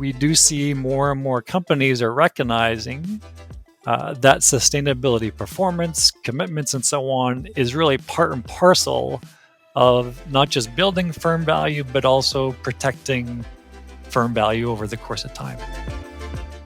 we do see more and more companies are recognizing that sustainability performance, commitments, and so on is really part and parcel of not just building firm value, but also protecting firm value over the course of time.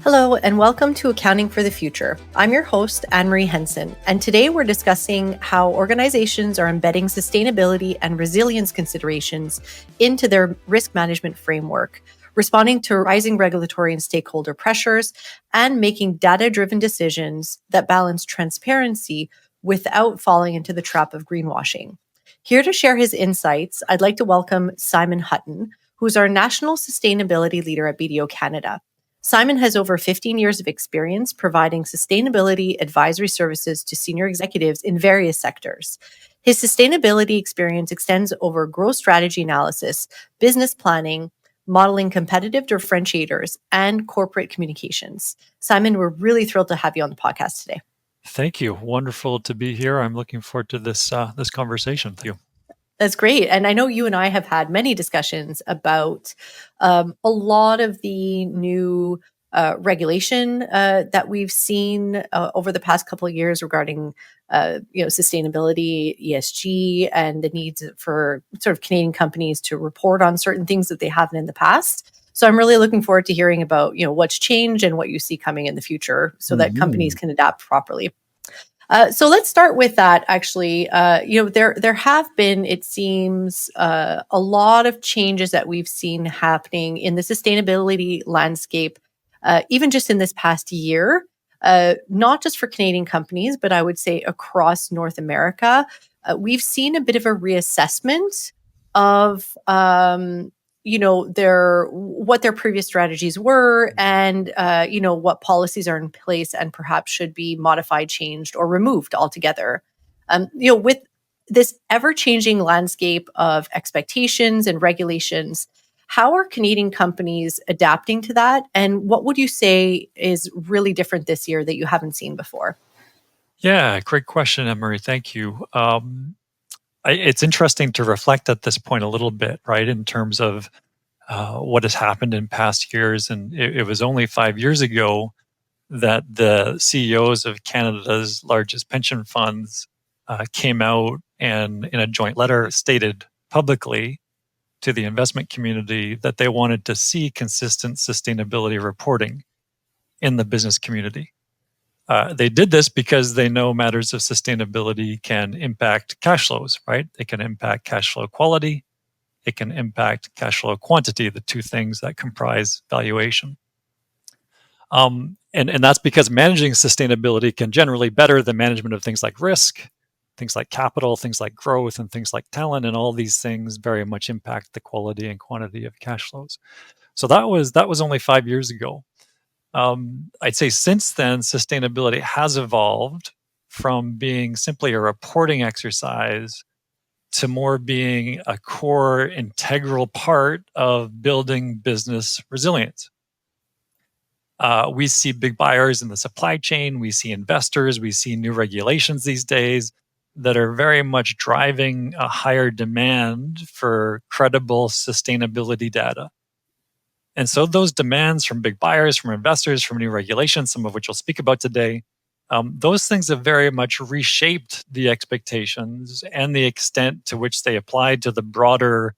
Hello, and welcome to Accounting for the Future. I'm your host, Anne-Marie Henson, and today we're discussing how organizations are embedding sustainability and resilience considerations into their risk management framework, responding to rising regulatory and stakeholder pressures, and making data-driven decisions that balance transparency without falling into the trap of greenwashing. Here to share his insights, I'd like to welcome Simon Hutton, who's our National Sustainability Leader at BDO Canada. Simon has over 15 years of experience providing sustainability advisory services to senior executives in various sectors. His sustainability experience extends over growth strategy analysis, business planning, modeling competitive differentiators, and corporate communications. Simon, we're really thrilled to have you on the podcast today. Thank you. Wonderful to be here. I'm looking forward to this conversation with you. That's great. And I know you and I have had many discussions about a lot of the new regulation that we've seen over the past couple of years regarding sustainability, ESG, and the needs for sort of Canadian companies to report on certain things that they haven't in the past. So I'm really looking forward to hearing about what's changed and what you see coming in the future so that companies can adapt properly. So let's start with that. Actually, there have been, it seems, a lot of changes that we've seen happening in the sustainability landscape, even just in this past year, not just for Canadian companies, but I would say across North America. We've seen a bit of a reassessment of what their previous strategies were and what policies are in place and perhaps should be modified, changed, or removed altogether. With this ever-changing landscape of expectations and regulations, how are Canadian companies adapting to that? And what would you say is really different this year that you haven't seen before? Yeah, great question, Anne-Marie. Thank you. It's interesting to reflect at this point a little bit, right, in terms of what has happened in past years. And it was only 5 years ago that the CEOs of Canada's largest pension funds came out and in a joint letter stated publicly to the investment community that they wanted to see consistent sustainability reporting in the business community. They did this because they know matters of sustainability can impact cash flows, right? They can impact cash flow quality. It can impact cash flow quantity, the two things that comprise valuation. And that's because managing sustainability can generally better the management of things like risk, things like capital, things like growth, and things like talent, and all these things very much impact the quality and quantity of cash flows. So that was only 5 years ago. I'd say since then, sustainability has evolved from being simply a reporting exercise to more being a core integral part of building business resilience. We see big buyers in the supply chain, we see investors, we see new regulations these days that are very much driving a higher demand for credible sustainability data. And so those demands from big buyers, from investors, from new regulations, some of which we'll speak about today, those things have very much reshaped the expectations and the extent to which they applied to the broader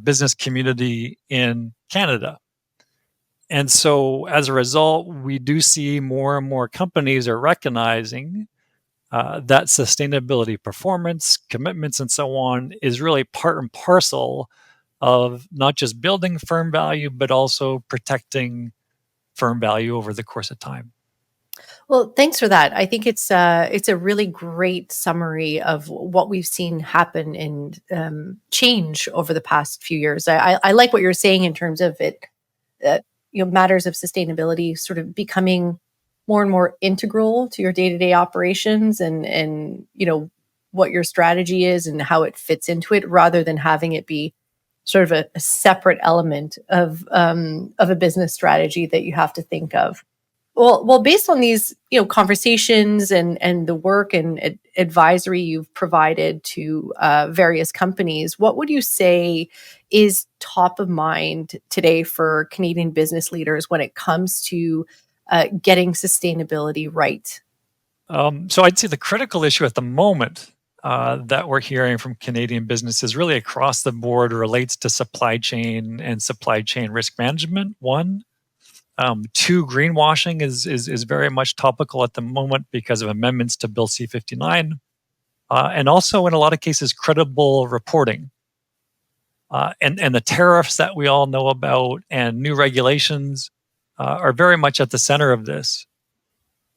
business community in Canada. And so as a result, we do see more and more companies are recognizing that sustainability performance, commitments, and so on is really part and parcel of not just building firm value, but also protecting firm value over the course of time. Well, thanks for that. I think it's a really great summary of what we've seen happen and change over the past few years. I like what you're saying in terms of it, matters of sustainability sort of becoming more and more integral to your day-to-day operations and what your strategy is and how it fits into it, rather than having it be sort of a separate element of a business strategy that you have to think of. Well, based on these, conversations and the work and advisory you've provided to various companies, what would you say is top of mind today for Canadian business leaders when it comes to getting sustainability right? So I'd say the critical issue at the moment that we're hearing from Canadian businesses really across the board relates to supply chain and supply chain risk management. One, two, greenwashing is very much topical at the moment because of amendments to Bill C-59, and also in a lot of cases credible reporting. And the tariffs that we all know about and new regulations are very much at the center of this.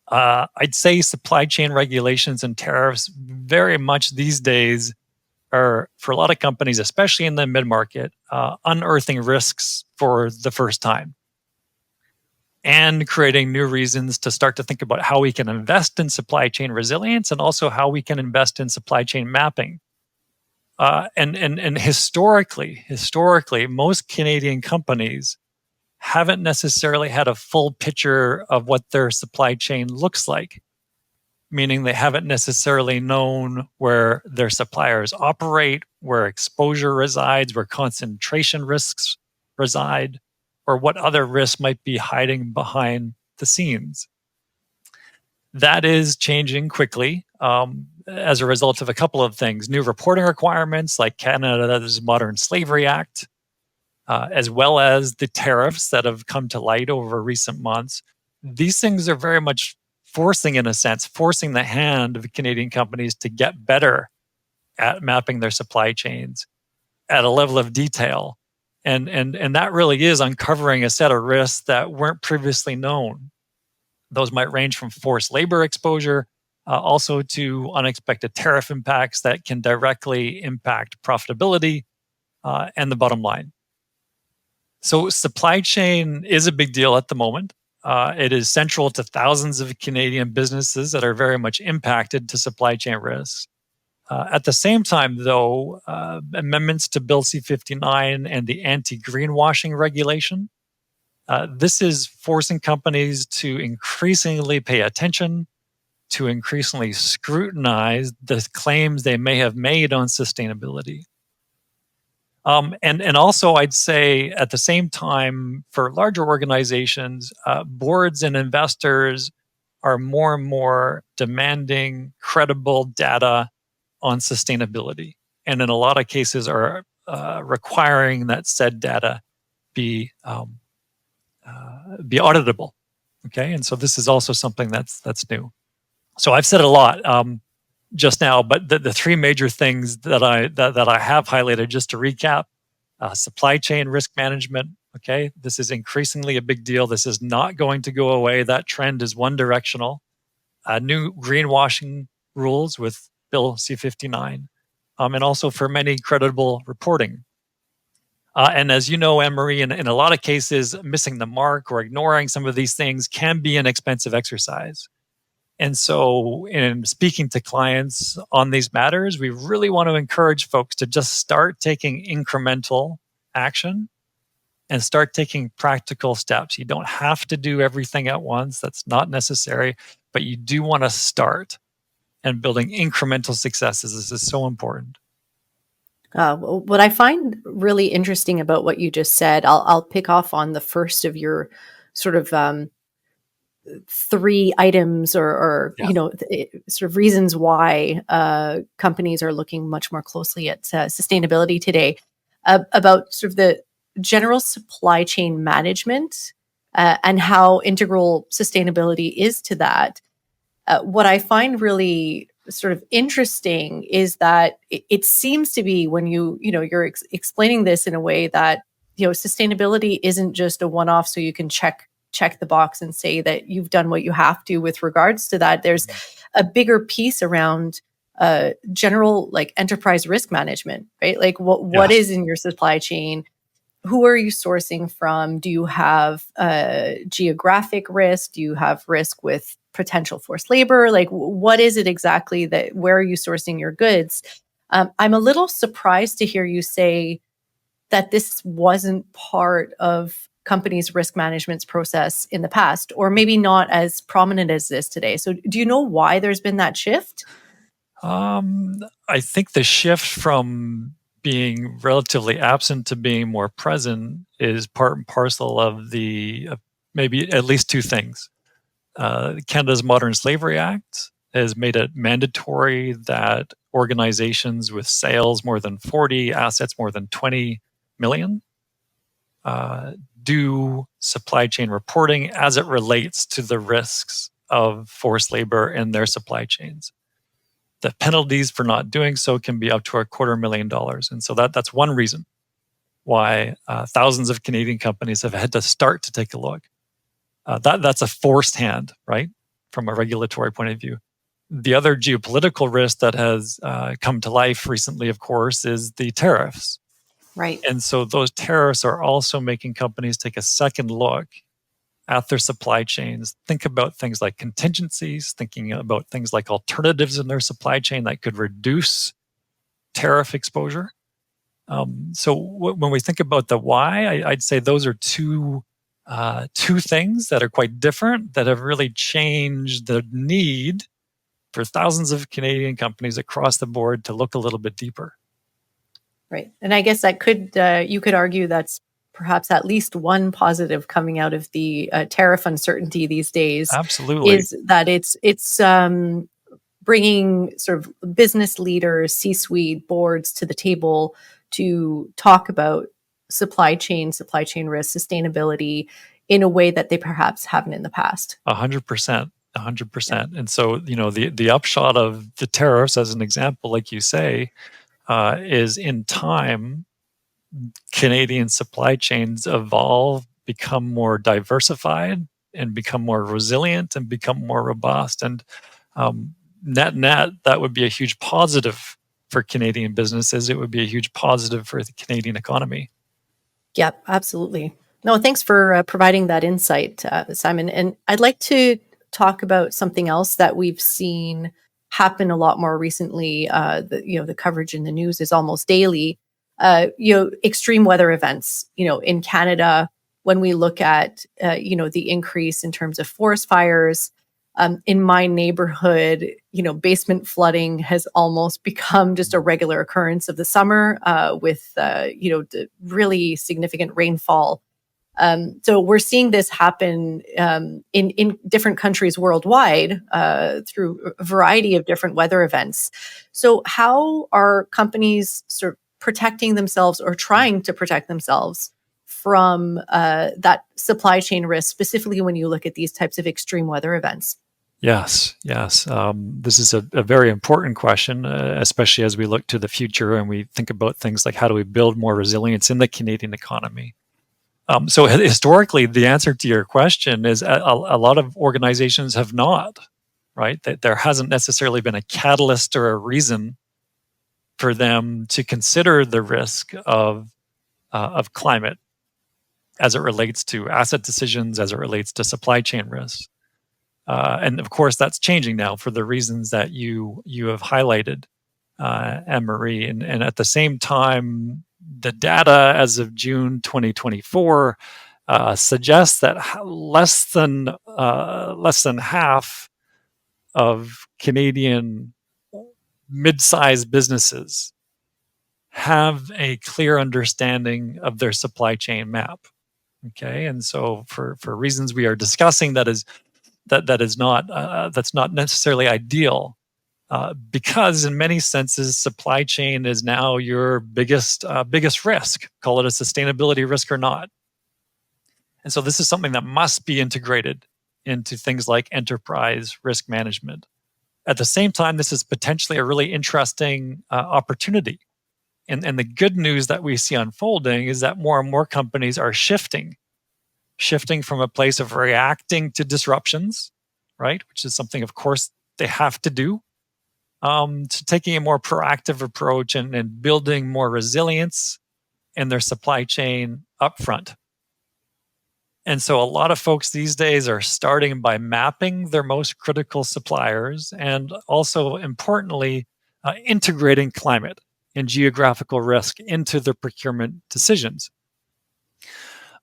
I'd say supply chain regulations and tariffs very much these days are, for a lot of companies, especially in the mid market, unearthing risks for the first time and creating new reasons to start to think about how we can invest in supply chain resilience and also how we can invest in supply chain mapping. And historically, most Canadian companies haven't necessarily had a full picture of what their supply chain looks like, meaning they haven't necessarily known where their suppliers operate, where exposure resides, where concentration risks reside, or what other risks might be hiding behind the scenes. That is changing quickly as a result of a couple of things: new reporting requirements like Canada's Modern Slavery Act, as well as the tariffs that have come to light over recent months. These things are very much forcing the hand of Canadian companies to get better at mapping their supply chains at a level of detail. And that really is uncovering a set of risks that weren't previously known. Those might range from forced labor exposure, also to unexpected tariff impacts that can directly impact profitability and the bottom line. So supply chain is a big deal at the moment. It is central to thousands of Canadian businesses that are very much impacted to supply chain risks. At the same time, though, amendments to Bill C-59 and the anti-greenwashing regulation, this is forcing companies to increasingly pay attention, to increasingly scrutinize the claims they may have made on sustainability. And also, I'd say at the same time, for larger organizations, boards and investors are more and more demanding credible data on sustainability, and in a lot of cases are requiring that said data be auditable. Okay, and so this is also something that's new. So I've said a lot just now, but the three major things that I have highlighted, just to recap: supply chain risk management. Okay, this is increasingly a big deal. This is not going to go away. That trend is one directional. New greenwashing rules with Bill C-59, and also for many credible reporting. And as you know, Anne-Marie, in a lot of cases, missing the mark or ignoring some of these things can be an expensive exercise. And so in speaking to clients on these matters, we really want to encourage folks to just start taking incremental action and start taking practical steps. You don't have to do everything at once. That's not necessary, but you do want to start, and building incremental successes. This is so important. What I find really interesting about what you just said, I'll pick off on the first of your sort of three items or Yeah. sort of reasons why companies are looking much more closely at sustainability today, about sort of the general supply chain management and how integral sustainability is to that. What I find really sort of interesting is that it seems to be when you're explaining this in a way that sustainability isn't just a one-off, so you can check the box and say that you've done what you have to with regards to that. There's a bigger piece around general like enterprise risk management, right? Like what is in your supply chain? Who are you sourcing from? Do you have geographic risk? Do you have risk with potential forced labor? Like, what is it exactly where are you sourcing your goods? I'm a little surprised to hear you say that this wasn't part of companies' risk management process in the past, or maybe not as prominent as this today. So do you know why there's been that shift? I think the shift from being relatively absent to being more present is part and parcel of the maybe at least two things. Canada's Modern Slavery Act has made it mandatory that organizations with sales more than 40, assets more than 20 million do supply chain reporting as it relates to the risks of forced labor in their supply chains. The penalties for not doing so can be up to $250,000. And so that's one reason why thousands of Canadian companies have had to start to take a look. That's a forced hand, right, from a regulatory point of view. The other geopolitical risk that has come to life recently, of course, is the tariffs. Right. And so those tariffs are also making companies take a second look at their supply chains, think about things like contingencies, thinking about things like alternatives in their supply chain that could reduce tariff exposure. So when we think about the why, I'd say those are two things that are quite different that have really changed the need for thousands of Canadian companies across the board to look a little bit deeper. Right. And I guess that you could argue that's perhaps at least one positive coming out of the tariff uncertainty these days. Absolutely. Is that it's bringing sort of business leaders, C-suite boards to the table to talk about supply chain risk, sustainability in a way that they perhaps haven't in the past. 100%. 100%. And so, the upshot of the tariffs, as an example, like you say, is in time, Canadian supply chains evolve, become more diversified, and become more resilient and become more robust. And net, that would be a huge positive for Canadian businesses. It would be a huge positive for the Canadian economy. Yep, absolutely. No, thanks for providing that insight, Simon. And I'd like to talk about something else that we've seen happen a lot more recently. The coverage in the news is almost daily. Extreme weather events. In Canada, when we look at the increase in terms of forest fires, in my neighborhood, basement flooding has almost become just a regular occurrence of the summer with the really significant rainfall. So we're seeing this happen in different countries worldwide through a variety of different weather events. So how are companies sort of protecting themselves or trying to protect themselves from that supply chain risk, specifically when you look at these types of extreme weather events? Yes. This is a very important question, especially as we look to the future and we think about things like how do we build more resilience in the Canadian economy. So historically, the answer to your question is a lot of organizations have not, right? That there hasn't necessarily been a catalyst or a reason for them to consider the risk of climate as it relates to asset decisions, as it relates to supply chain risks. And of course, that's changing now for the reasons that you have highlighted, Anne-Marie. And at the same time, the data as of June 2024 suggests that less than half of Canadian mid-sized businesses have a clear understanding of their supply chain map. Okay, and so for reasons we are discussing, that's not necessarily ideal. Because in many senses, supply chain is now your biggest risk, call it a sustainability risk or not. And so this is something that must be integrated into things like enterprise risk management. At the same time, this is potentially a really interesting opportunity. And the good news that we see unfolding is that more and more companies are shifting from a place of reacting to disruptions, right, which is something, of course, they have to do, to taking a more proactive approach and building more resilience in their supply chain upfront. And so a lot of folks these days are starting by mapping their most critical suppliers and also, importantly, integrating climate and geographical risk into their procurement decisions.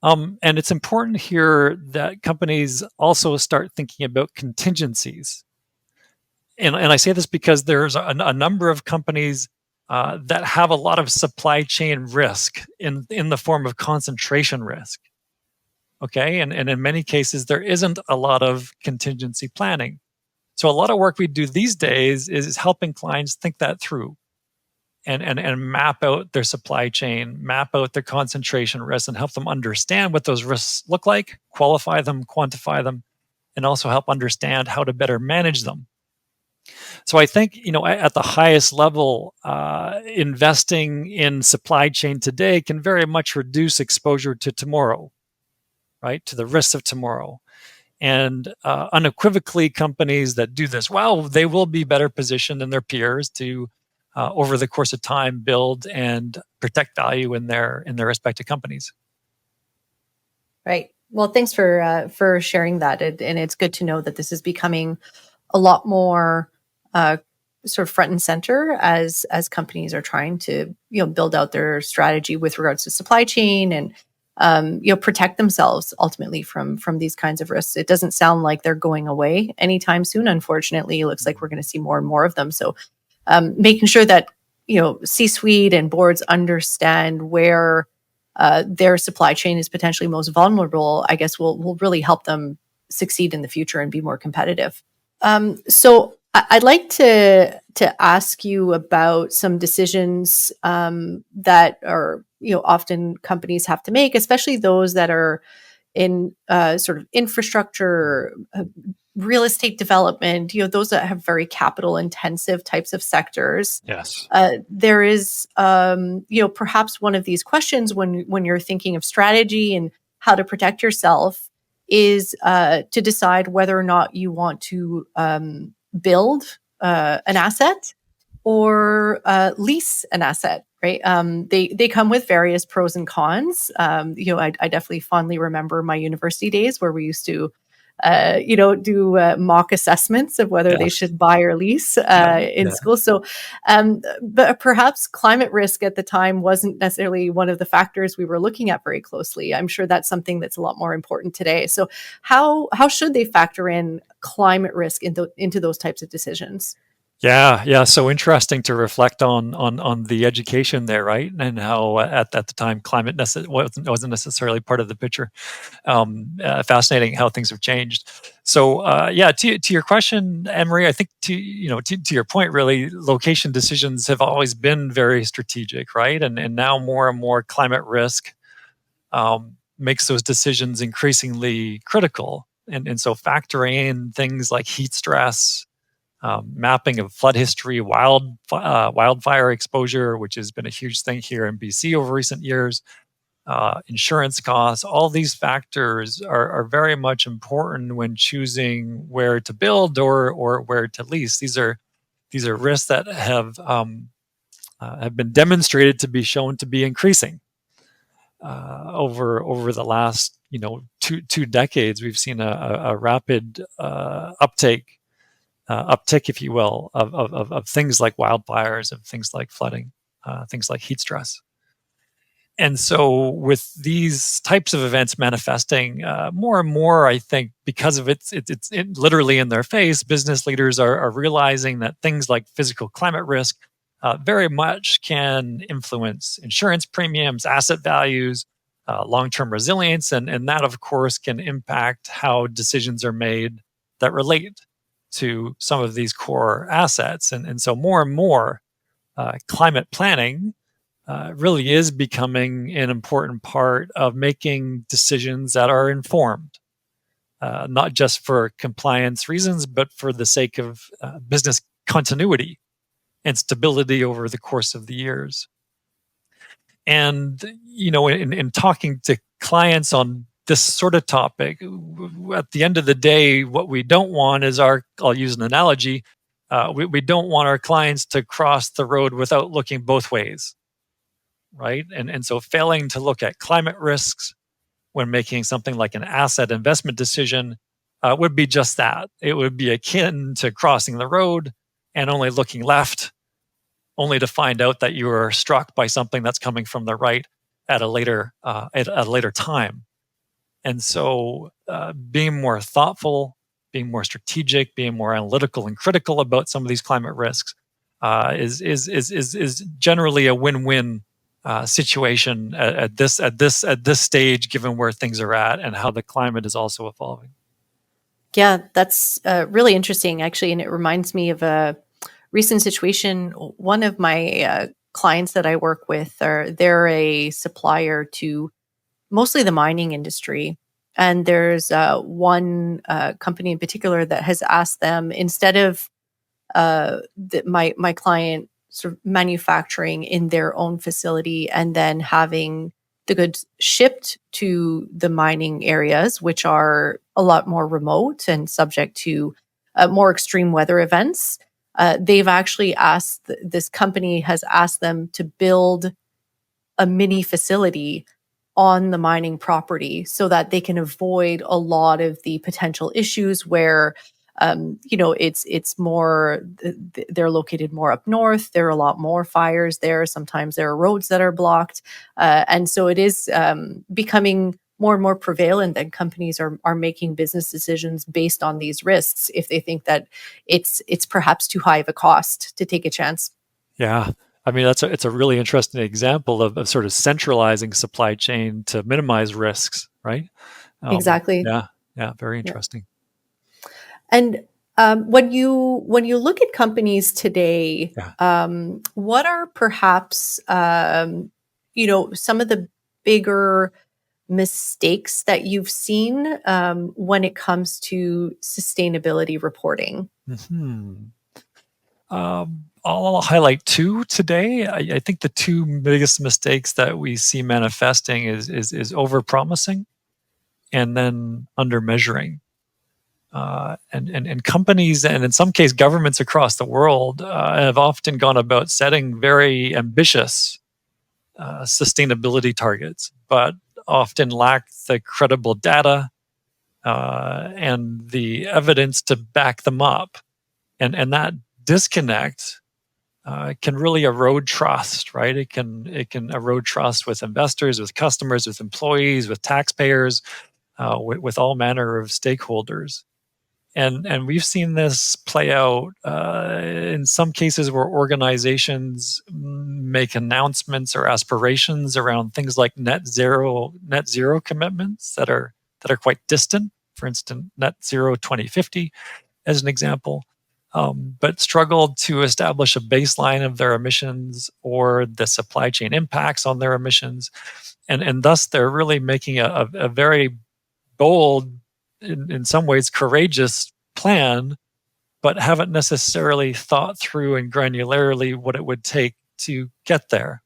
And it's important here that companies also start thinking about contingencies. And I say this because there's a number of companies that have a lot of supply chain risk in the form of concentration risk. Okay, and in many cases there isn't a lot of contingency planning. So a lot of work we do these days is helping clients think that through and map out their supply chain, map out their concentration risks, and help them understand what those risks look like, qualify them, quantify them, and also help understand how to better manage them. So I think, at the highest level, investing in supply chain today can very much reduce exposure to tomorrow, right? To the risks of tomorrow. And unequivocally, companies that do this well, they will be better positioned than their peers to, over the course of time, build and protect value in their respective companies. Right. Well, thanks for sharing that, and it's good to know that this is becoming a lot more sort of front and center as companies are trying to build out their strategy with regards to supply chain and protect themselves ultimately from these kinds of risks. It doesn't sound like they're going away anytime soon. Unfortunately, it looks like we're going to see more and more of them. So making sure that C-suite and boards understand where their supply chain is potentially most vulnerable, I guess will really help them succeed in the future and be more competitive. So I'd like to ask you about some decisions that are often companies have to make, especially those that are in sort of infrastructure, real estate development. Those that have very capital intensive types of sectors. Yes. There is perhaps one of these questions when you're thinking of strategy and how to protect yourself is to decide whether or not you want to build an asset or lease an asset, right? They come with various pros and cons. I definitely fondly remember my university days where we used to do mock assessments of whether they Yes. should buy or lease in school. So, but perhaps climate risk at the time wasn't necessarily one of the factors we were looking at very closely. I'm sure that's something that's a lot more important today. So, how should they factor in climate risk into those types of decisions? Yeah. So interesting to reflect on the education there, right? And how at the time climate wasn't necessarily part of the picture. Fascinating how things have changed. So yeah, to your question, Anne-Marie, I think to your point, really, location decisions have always been very strategic, right? And now more and more climate risk makes those decisions increasingly critical. And so factoring in things like heat stress, mapping of flood history, wildfire exposure, which has been a huge thing here in BC over recent years, insurance costs, all these factors are very much important when choosing where to build or where to lease. These are risks that have been demonstrated to be shown to be increasing over the last two decades. We've seen a rapid uptick, if you will, of things like wildfires, of things like flooding, things like heat stress. And so, with these types of events manifesting more and more, I think because of it's literally in their face, business leaders are realizing that things like physical climate risk very much can influence insurance premiums, asset values, long-term resilience, and that, of course, can impact how decisions are made that relate to some of these core assets. And so more and more climate planning really is becoming an important part of making decisions that are informed, not just for compliance reasons, but for the sake of business continuity and stability over the course of the years. And, in talking to clients on this sort of topic, at the end of the day, what we don't want is I'll use an analogy, we don't want our clients to cross the road without looking both ways, right? And so failing to look at climate risks when making something like an asset investment decision would be just that. It would be akin to crossing the road and only looking left, only to find out that you were struck by something that's coming from the right at a later time. And so being more thoughtful, being more strategic, being more analytical and critical about some of these climate risks is generally a win-win situation at this stage, given where things are at and how the climate is also evolving. Yeah, that's really interesting, actually. And it reminds me of a recent situation. One of my clients that I work with, they're a supplier to mostly the mining industry. And there's one company in particular that has asked them, instead of my client sort of manufacturing in their own facility and then having the goods shipped to the mining areas, which are a lot more remote and subject to more extreme weather events. They've actually asked, this company has asked them to build a mini facility on the mining property so that they can avoid a lot of the potential issues where it's more they're located more up north. There are a lot more fires there. Sometimes there are roads that are blocked, and so it is becoming more and more prevalent that companies are making business decisions based on these risks if they think that it's perhaps too high of a cost to take a chance. Yeah. I mean, it's a really interesting example of sort of centralizing supply chain to minimize risks, right? Exactly. Yeah, yeah, very Yeah. interesting. And when you look at companies today, Yeah. what are perhaps some of the bigger mistakes that you've seen when it comes to sustainability reporting? Hmm. I'll highlight two today. I think the two biggest mistakes that we see manifesting is over promising and then under measuring. And companies, and in some case governments across the world, have often gone about setting very ambitious sustainability targets, but often lack the credible data and the evidence to back them up. And that disconnect can really erode trust, right? It can erode trust with investors, with customers, with employees, with taxpayers, with all manner of stakeholders. And we've seen this play out in some cases where organizations make announcements or aspirations around things like net zero commitments that are quite distant. For instance, net zero 2050 as an example, but struggled to establish a baseline of their emissions or the supply chain impacts on their emissions, and thus they're really making a very bold, in some ways courageous plan, but haven't necessarily thought through and granularly what it would take to get there.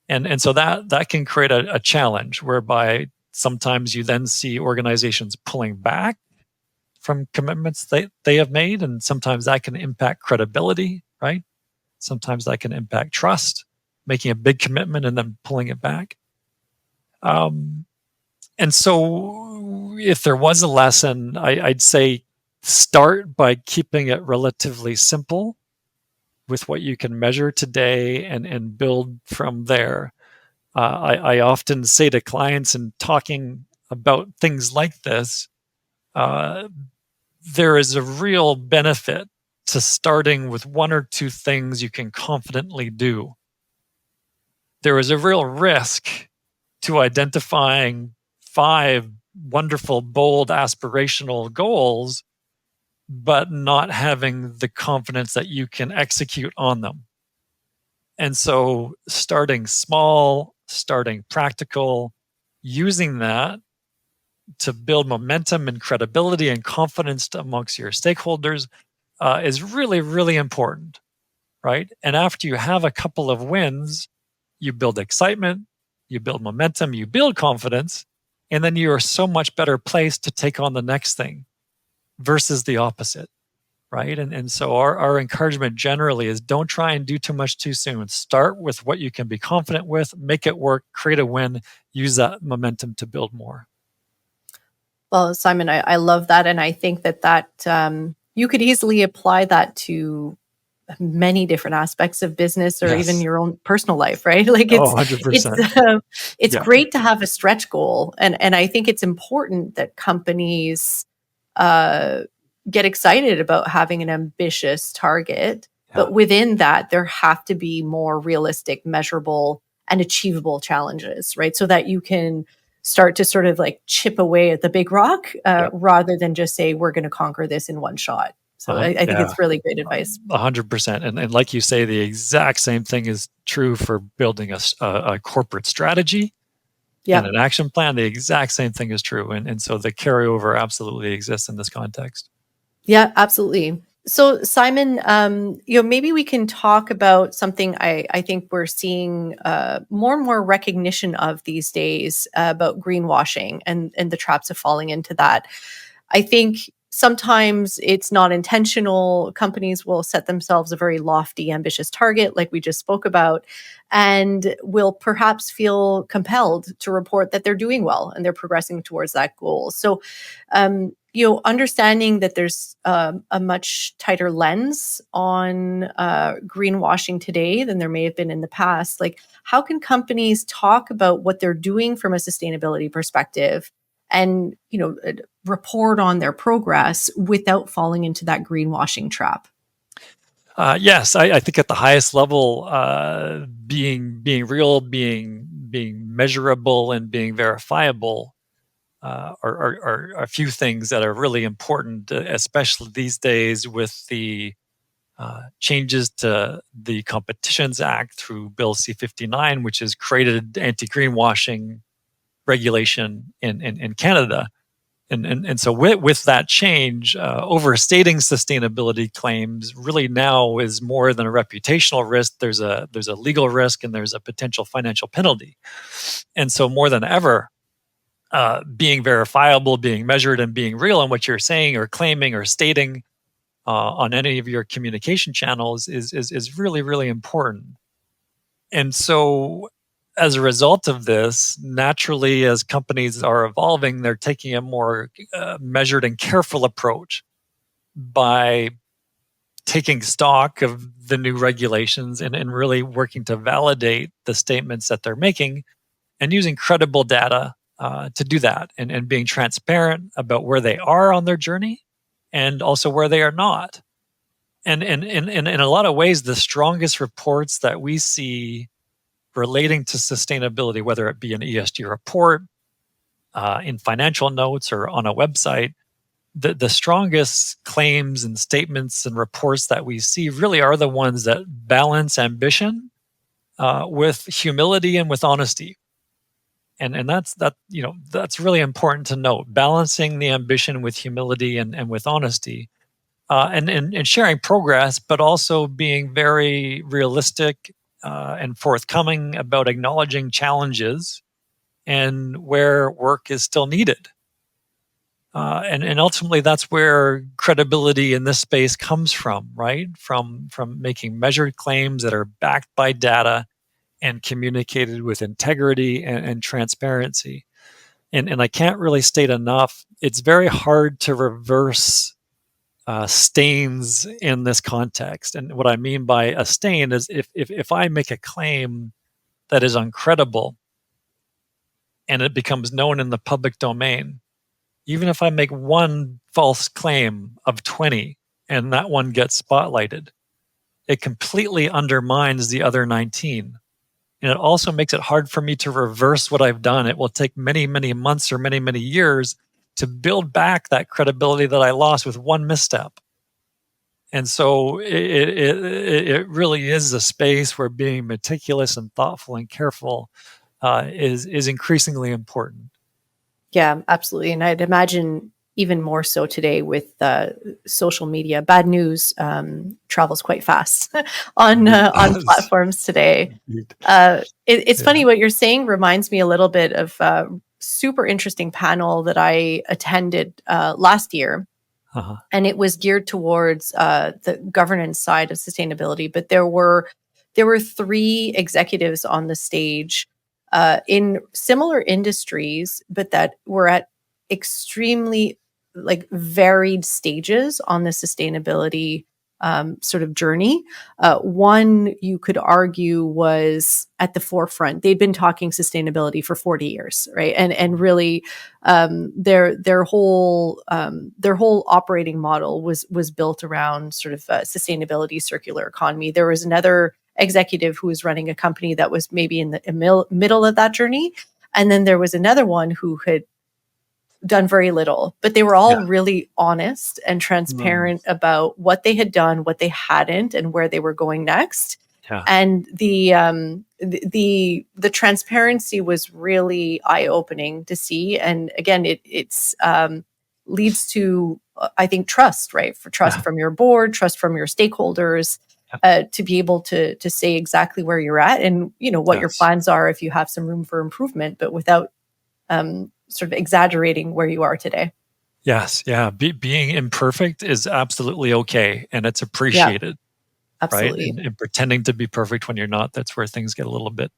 And so that can create a challenge whereby sometimes you then see organizations pulling back from commitments they have made, and sometimes that can impact credibility, right? Sometimes that can impact trust, making a big commitment and then pulling it back. And so, if there was a lesson, I'd say start by keeping it relatively simple with what you can measure today and build from there. I often say to clients in talking about things like this, uh, there is a real benefit to starting with one or two things you can confidently do. There is a real risk to identifying 5 wonderful, bold, aspirational goals, but not having the confidence that you can execute on them. And so starting small, starting practical, using that to build momentum and credibility and confidence amongst your stakeholders is really, really important, right? And after you have a couple of wins, you build excitement, you build momentum, you build confidence, and then you are so much better placed to take on the next thing versus the opposite, right? And so our encouragement generally is don't try and do too much too soon. Start with what you can be confident with, make it work, create a win, use that momentum to build more. Well, Simon, I love that. And I think that you could easily apply that to many different aspects of business or even Yes. your own personal life, right? Like Oh, it's 100%. it's Yeah. great to have a stretch goal, and I think it's important that companies uh, get excited about having an ambitious target, Yeah. but within that, there have to be more realistic, measurable, and achievable challenges, right? So that you can start to sort of like chip away at the big rock Yeah. rather than just say, we're going to conquer this in one shot. So I think Yeah. it's really great advice. 100%. And like you say, the exact same thing is true for building a corporate strategy and Yeah. an action plan. The exact same thing is true. And so the carryover absolutely exists in this context. Yeah, absolutely. So, Simon, maybe we can talk about something I think we're seeing more and more recognition of these days about greenwashing and the traps of falling into that. I think sometimes it's not intentional. Companies will set themselves a very lofty, ambitious target, like we just spoke about, and will perhaps feel compelled to report that they're doing well and they're progressing towards that goal. So, understanding that there's a much tighter lens on greenwashing today than there may have been in the past. Like, how can companies talk about what they're doing from a sustainability perspective and report on their progress without falling into that greenwashing trap? Yes, I think at the highest level, being real, being measurable, and being verifiable are a few things that are really important, especially these days with the changes to the Competitions Act through Bill C-59, which has created anti-greenwashing regulation in Canada. And so with that change, overstating sustainability claims really now is more than a reputational risk. There's a legal risk and there's a potential financial penalty. And so more than ever, being verifiable, being measured, and being real in what you're saying or claiming or stating on any of your communication channels is really really important. And so, as a result of this, naturally, as companies are evolving, they're taking a more measured and careful approach by taking stock of the new regulations and really working to validate the statements that they're making and using credible data to do that and being transparent about where they are on their journey and also where they are not. And in a lot of ways, the strongest reports that we see relating to sustainability, whether it be an ESG report, in financial notes, or on a website, the strongest claims and statements and reports that we see really are the ones that balance ambition with humility and with honesty. And that's really important to note, balancing the ambition with humility and with honesty, and sharing progress, but also being very realistic and forthcoming about acknowledging challenges and where work is still needed. And ultimately, that's where credibility in this space comes from, right? From making measured claims that are backed by data and communicated with integrity and transparency. And I can't really state enough, it's very hard to reverse stains in this context. And what I mean by a stain is if I make a claim that is uncredible and it becomes known in the public domain, even if I make one false claim of 20 and that one gets spotlighted, it completely undermines the other 19. And it also makes it hard for me to reverse what I've done. It will take many, many months or many, many years to build back that credibility that I lost with one misstep. And so it really is a space where being meticulous and thoughtful and careful is increasingly important. Yeah, absolutely. And I'd imagine even more so today with social media. Bad news travels quite fast It on does. platforms today. Indeed. It's Yeah. funny what you're saying reminds me a little bit of a super interesting panel that I attended last year, Uh-huh. and it was geared towards the governance side of sustainability. But there were three executives on the stage in similar industries, but that were at extremely like varied stages on the sustainability sort of journey. One, you could argue, was at the forefront. They'd been talking sustainability for 40 years, right? And really, their whole operating model was built around sort of sustainability, circular economy. There was another executive who was running a company that was maybe in the middle of that journey, and then there was another one who had done very little, but they were all Yeah. really honest and Mm. transparent about what they had done, what they hadn't, and where they were going next. Yeah. And the transparency was really eye opening to see. And again, it's leads to I think trust, right? For trust Yeah. from your board, trust from your stakeholders. Yeah. To be able to say exactly where you're at and what your Yes. plans are if you have some room for improvement, but without sort of exaggerating where you are today. Yes. Yeah. Being imperfect is absolutely okay, and it's Yeah, appreciated, right? absolutely. And pretending to be perfect when you're not, that's where things get a little bit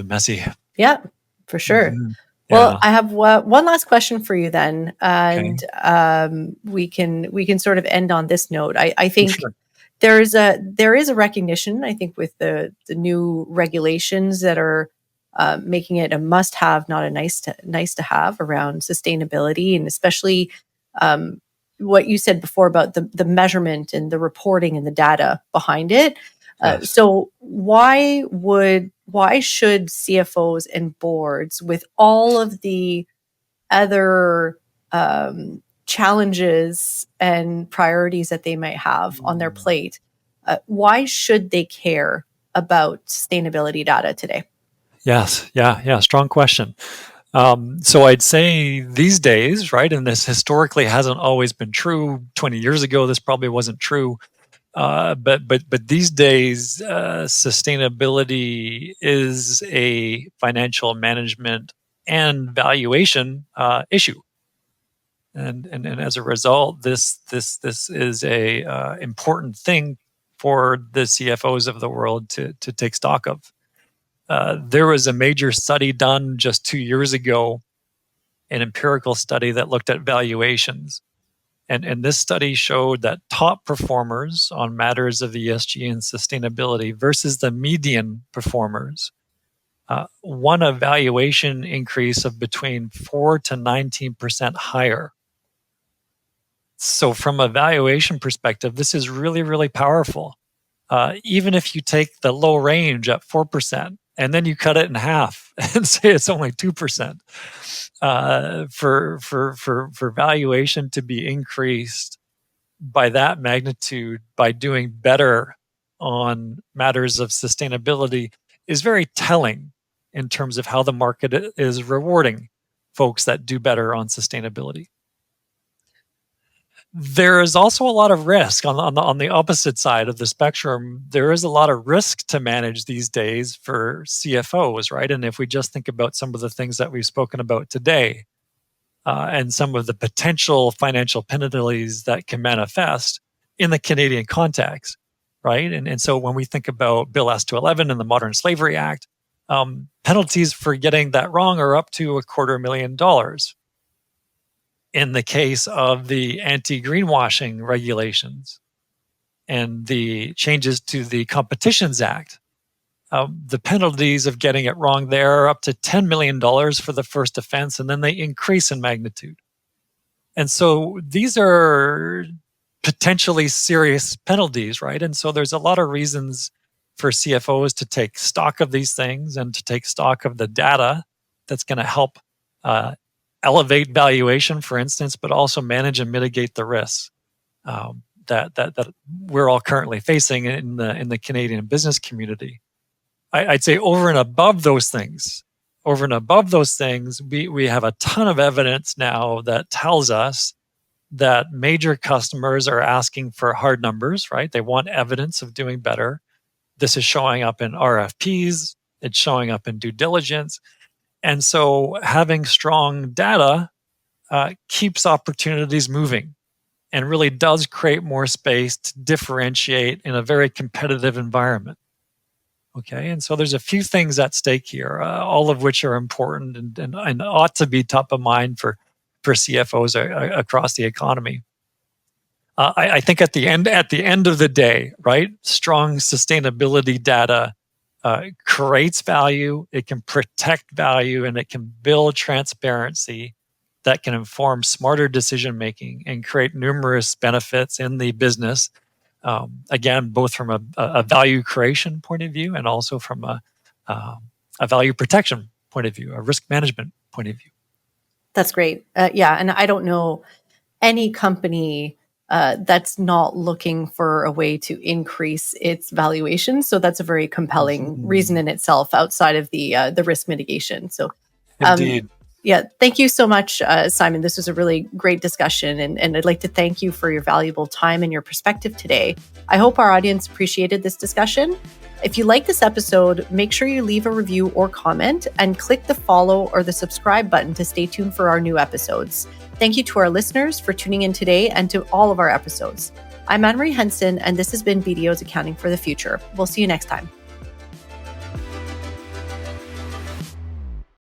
messy. Yeah, for sure. Mhm. Well, Yeah. I have one last question for you then, Okay. and we can sort of end on this note. I For think sure. there is a recognition. I think with the new regulations that are making it a must have, not a nice to have around sustainability, and especially um, what you said before about the measurement and the reporting and the data behind it. Yes. So why should CFOs and boards, with all of the other challenges and priorities that they might have on their Mm. plate, why should they care about sustainability data today? Yes. Yeah. Yeah. Strong question. So I'd say these days, right, and this historically hasn't always been true. 20 years ago, this probably wasn't true. But these days, sustainability is a financial management and valuation issue, and as a result, this is a important thing for the CFOs of the world to take stock of. There was a major study done just 2 years ago, an empirical study that looked at valuations. And this study showed that top performers on matters of ESG and sustainability versus the median performers won a valuation increase of between 4 to 19% higher. So, from a valuation perspective, this is really, really powerful. Even if you take the low range at 4% and then you cut it in half and say it's only 2%, for valuation to be increased by that magnitude by doing better on matters of sustainability is very telling in terms of how the market is rewarding folks that do better on sustainability. There is also a lot of risk on the opposite side of the spectrum. There is a lot of risk to manage these days for CFOs, right? And if we just think about some of the things that we've spoken about today, and some of the potential financial penalties that can manifest in the Canadian context, right? And so when we think about Bill S-211 and the Modern Slavery Act, penalties for getting that wrong are up to $250,000. In the case of the anti-greenwashing regulations and the changes to the Competitions Act, the penalties of getting it wrong there are up to $10 million for the first offense, and then they increase in magnitude. And so these are potentially serious penalties, right? And so there's a lot of reasons for CFOs to take stock of these things and to take stock of the data that's going to help uh, elevate valuation, for instance, but also manage and mitigate the risks that we're all currently facing in the Canadian business community. I'd say over and above those things, we have a ton of evidence now that tells us that major customers are asking for hard numbers, right? They want evidence of doing better. This is showing up in RFPs, it's showing up in due diligence. And so having strong data keeps opportunities moving and really does create more space to differentiate in a very competitive environment. Okay, and so there's a few things at stake here, all of which are important and ought to be top of mind for CFOs across the economy. I think at the end of the day, right, strong sustainability data creates value, it can protect value, and it can build transparency that can inform smarter decision making and create numerous benefits in the business. Again, both from a value creation point of view and also from a value protection point of view, a risk management point of view. That's great. Yeah, and I don't know any company that's not looking for a way to increase its valuation. So that's a very compelling reason in itself, outside of the risk mitigation. So, Indeed. Yeah, thank you so much, Simon. This was a really great discussion, and I'd like to thank you for your valuable time and your perspective today. I hope our audience appreciated this discussion. If you like this episode, make sure you leave a review or comment and click the follow or the subscribe button to stay tuned for our new episodes. Thank you to our listeners for tuning in today and to all of our episodes. I'm Anne-Marie Henson, and this has been BDO's Accounting for the Future. We'll see you next time.